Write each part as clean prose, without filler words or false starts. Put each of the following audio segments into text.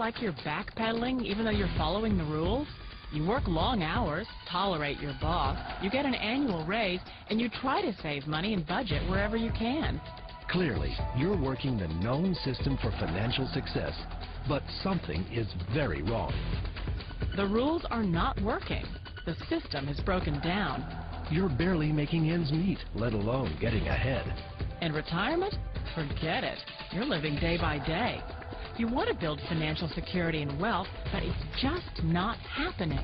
like you're backpedaling even though you're following the rules? You work long hours, tolerate your boss, you get an annual raise, and you try to save money and budget wherever you can. Clearly, you're working the known system for financial success, but something is very wrong. The rules are not working. The system is broken down. You're barely making ends meet, let alone getting ahead. And retirement? Forget it. You're living day by day. You want to build financial security and wealth, but it's just not happening.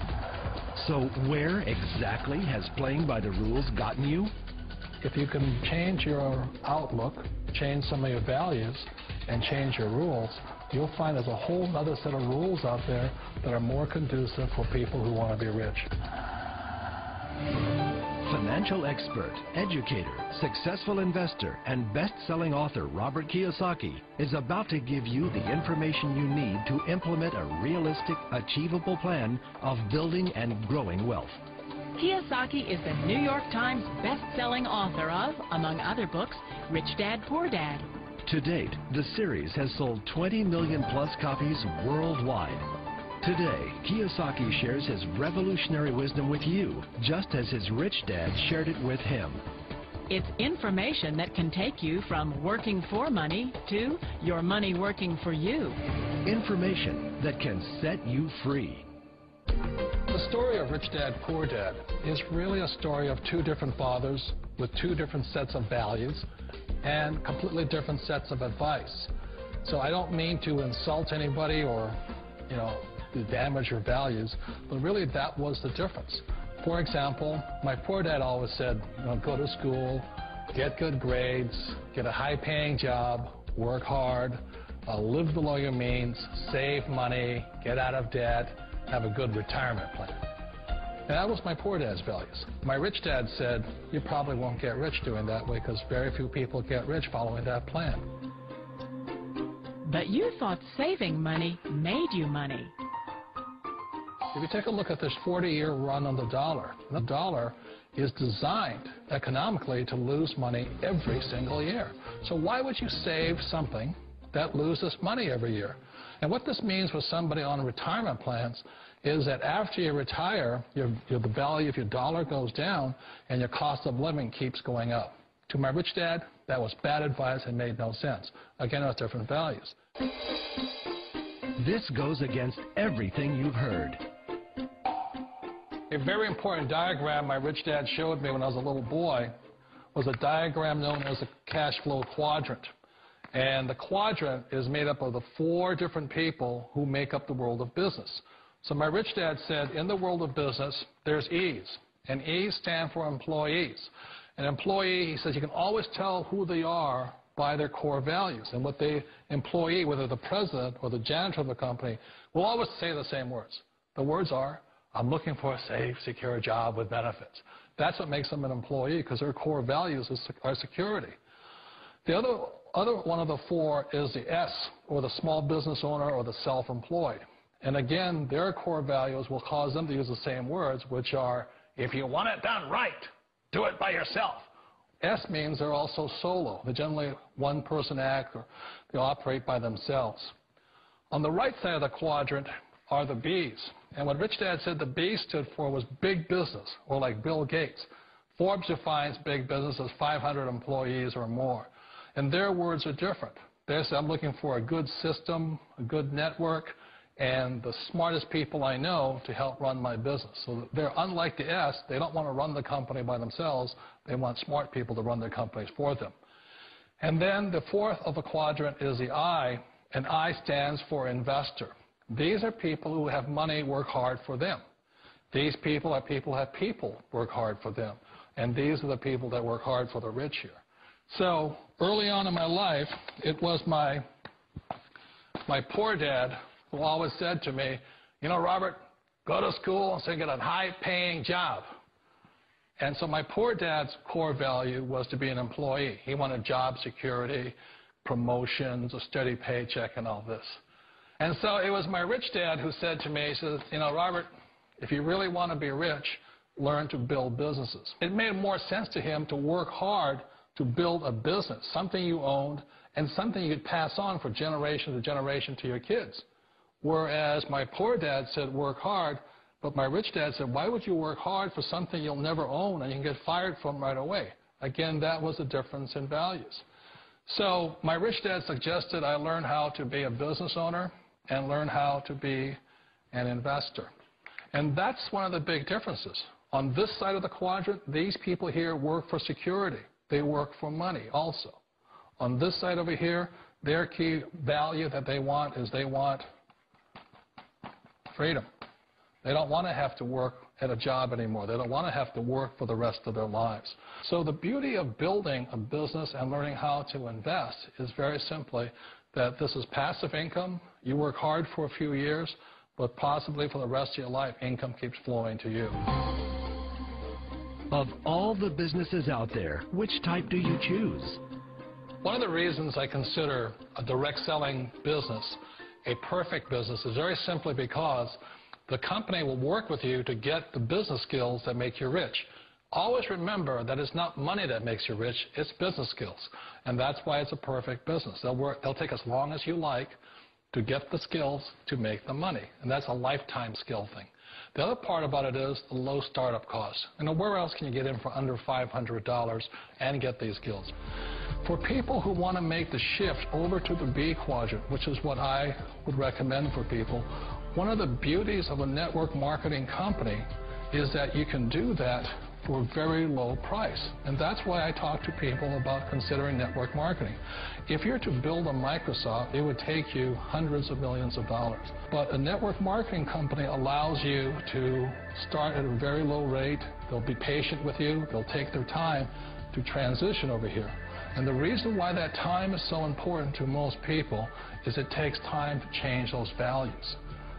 So where exactly has playing by the rules gotten you? If you can change your outlook, change some of your values, and change your rules, you'll find there's a whole other set of rules out there that are more conducive for people who want to be rich. Financial expert, educator, successful investor, and best-selling author Robert Kiyosaki is about to give you the information you need to implement a realistic, achievable plan of building and growing wealth. Kiyosaki is the New York Times best-selling author of, among other books, Rich Dad, Poor Dad. To date, the series has sold 20 million-plus copies worldwide. Today, Kiyosaki shares his revolutionary wisdom with you, just as his rich dad shared it with him. It's information that can take you from working for money to your money working for you. Information that can set you free. The story of Rich Dad, Poor Dad is really a story of two different fathers with two different sets of values and completely different sets of advice. So I don't mean to insult anybody or, to damage your values, but really that was the difference. For example, my poor dad always said, go to school, get good grades, get a high-paying job, work hard, live below your means, save money, get out of debt, have a good retirement plan. And that was my poor dad's values. My rich dad said, you probably won't get rich doing that way because very few people get rich following that plan. But you thought saving money made you money. If you take a look at this 40-year run on the dollar is designed economically to lose money every single year. So why would you save something that loses money every year? And what this means for somebody on retirement plans is that after you retire, the value of your dollar goes down and your cost of living keeps going up. To my rich dad, that was bad advice and made no sense. Again, it was different values. This goes against everything you've heard. A very important diagram my rich dad showed me when I was a little boy was a diagram known as a cash flow quadrant. And the quadrant is made up of the 4 different people who make up the world of business. So my rich dad said, in the world of business, there's E's. And E's stand for employees. An employee, he says, you can always tell who they are by their core values. And what the employee, whether the president or the janitor of the company, will always say the same words. The words are, I'm looking for a safe, secure job with benefits. That's what makes them an employee, because their core values are security. The other one of the 4 is the S, or the small business owner or the self-employed. And again, their core values will cause them to use the same words, which are, if you want it done right, do it by yourself. S means they're also solo. They're generally one-person act, or they operate by themselves. On the right side of the quadrant are the B's. And what Rich Dad said the B stood for was big business, or like Bill Gates. Forbes defines big business as 500 employees or more. And their words are different. They say, I'm looking for a good system, a good network, and the smartest people I know to help run my business. So they're unlike the S. They don't want to run the company by themselves. They want smart people to run their companies for them. And then the 4th of the quadrant is the I, and I stands for investor. These are people who have money work hard for them. These people are people who have people work hard for them. And these are the people that work hard for the rich here. So early on in my life, it was my poor dad who always said to me, Robert, go to school and get a high-paying job. And so my poor dad's core value was to be an employee. He wanted job security, promotions, a steady paycheck, and all this. And so it was my rich dad who said to me, he says, Robert, if you really want to be rich, learn to build businesses. It made more sense to him to work hard to build a business, something you owned and something you could pass on from generation to generation to your kids. Whereas my poor dad said, work hard, but my rich dad said, why would you work hard for something you'll never own and you can get fired from right away? Again, that was a difference in values. So my rich dad suggested I learn how to be a business owner and learn how to be an investor. And that's one of the big differences. On this side of the quadrant, these people here work for security. They work for money also. On this side over here, their key value that they want is they want freedom. They don't want to have to work at a job anymore. They don't want to have to work for the rest of their lives. So the beauty of building a business and learning how to invest is very simply that this is passive income. You work hard for a few years, but possibly for the rest of your life, income keeps flowing to you. Of all the businesses out there, which type do you choose? One of the reasons I consider a direct selling business a perfect business is very simply because the company will work with you to get the business skills that make you rich. Always remember that it's not money that makes you rich, it's business skills. And that's why it's a perfect business. They'll take as long as you like to get the skills to make the money. And that's a lifetime skill thing. The other part about it is the low startup costs. Where else can you get in for under $500 and get these skills? For people who want to make the shift over to the B quadrant, which is what I would recommend for people, one of the beauties of a network marketing company is that you can do that for a very low price. And that's why I talk to people about considering network marketing. If you're to build a Microsoft, it would take you hundreds of millions of dollars. But a network marketing company allows you to start at a very low rate. They'll be patient with you. They'll take their time to transition over here. And the reason why that time is so important to most people is it takes time to change those values.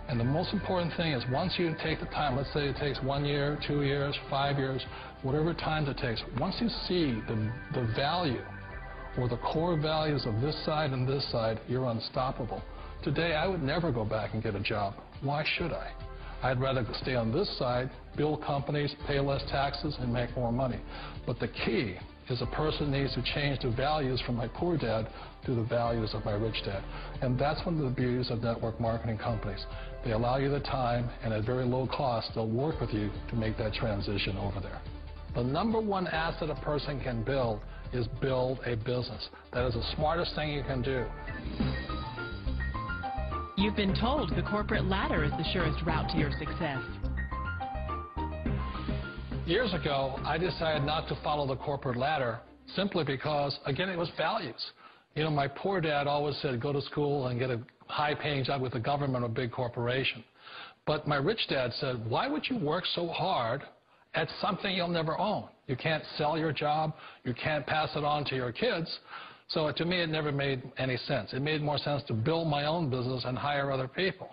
And the most important thing is once you take the time, let's say it takes 1 year, 2 years, 5 years, whatever time it takes, once you see the value or the core values of this side and this side, you're unstoppable. Today, I would never go back and get a job. Why should I? I'd rather stay on this side, build companies, pay less taxes, and make more money. But the key is a person needs to change the values from my poor dad to the values of my rich dad. And that's one of the beauties of network marketing companies. They allow you the time, and at very low cost, they'll work with you to make that transition over there. The number one asset a person can build is build a business. That is the smartest thing you can do. You've been told the corporate ladder is the surest route to your success. Years ago, I decided not to follow the corporate ladder simply because, again, it was values. My poor dad always said, go to school and get a high-paying job with the government or a big corporation. But my rich dad said, why would you work so hard at something you'll never own? You can't sell your job. You can't pass it on to your kids. So to me, it never made any sense. It made more sense to build my own business and hire other people.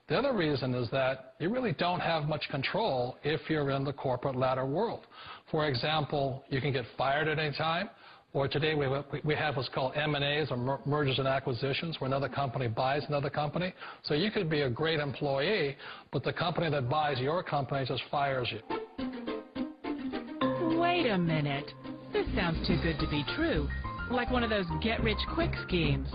The other reason is that you really don't have much control if you're in the corporate ladder world. For example, you can get fired at any time, or today we have what's called M&As, or mergers and acquisitions, where another company buys another company. So you could be a great employee, but the company that buys your company just fires you. Wait a minute. This sounds too good to be true. Like one of those get-rich-quick schemes.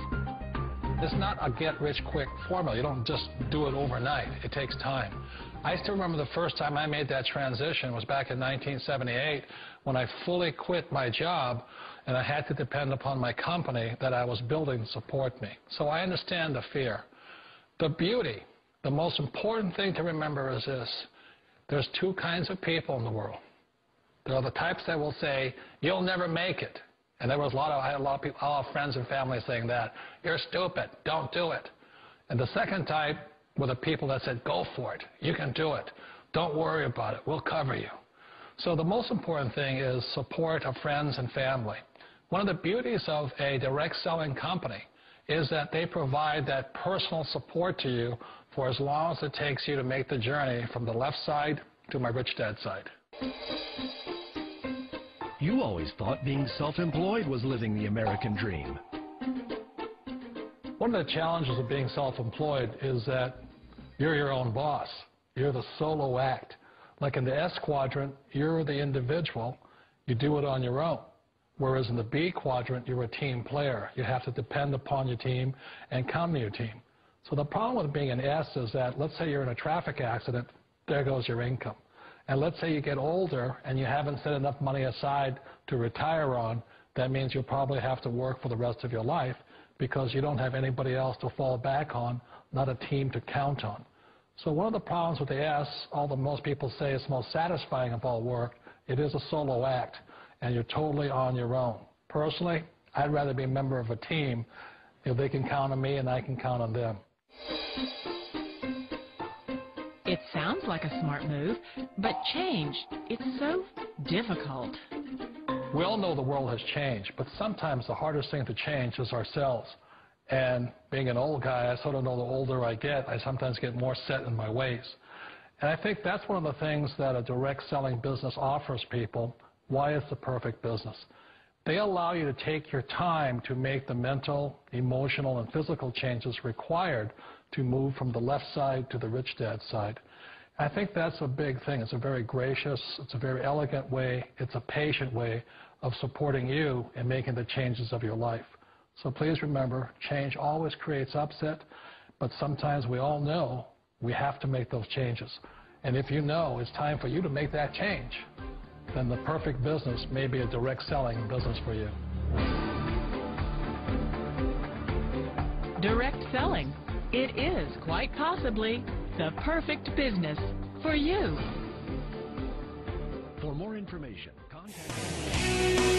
It's not a get-rich-quick formula. You don't just do it overnight. It takes time. I still remember the first time I made that transition was back in 1978 when I fully quit my job and I had to depend upon my company that I was building to support me. So I understand the fear. The beauty, the most important thing to remember is this. There's two kinds of people in the world. There are the types that will say, you'll never make it. And I had a lot of friends and family saying that. You're stupid. Don't do it. And the second type were the people that said, go for it. You can do it. Don't worry about it. We'll cover you. So the most important thing is support of friends and family. One of the beauties of a direct selling company is that they provide that personal support to you for as long as it takes you to make the journey from the left side to my rich dad's side. You always thought being self-employed was living the American dream. One of the challenges of being self-employed is that you're your own boss. You're the solo act. Like in the S quadrant, you're the individual. You do it on your own. Whereas in the B quadrant, you're a team player. You have to depend upon your team and count on your team. So the problem with being an S is that, let's say you're in a traffic accident, there goes your income. And let's say you get older and you haven't set enough money aside to retire on, that means you'll probably have to work for the rest of your life because you don't have anybody else to fall back on, not a team to count on. So one of the problems with the S, although most people say it's most satisfying of all work, it is a solo act, and you're totally on your own. Personally, I'd rather be a member of a team if they can count on me and I can count on them. It sounds like a smart move, but change, it's so difficult. We all know the world has changed, but sometimes the hardest thing to change is ourselves. And being an old guy, I sort of know the older I get, I sometimes get more set in my ways. And I think that's one of the things that a direct selling business offers people, why it's the perfect business. They allow you to take your time to make the mental, emotional, and physical changes required to move from the left side to the rich dad side. I think that's a big thing. It's a very gracious, it's a very elegant way, it's a patient way of supporting you in making the changes of your life. So please remember, change always creates upset, but sometimes we all know we have to make those changes. And if you know it's time for you to make that change, then the perfect business may be a direct selling business for you. Direct selling. It is quite possibly the perfect business for you. For more information, contact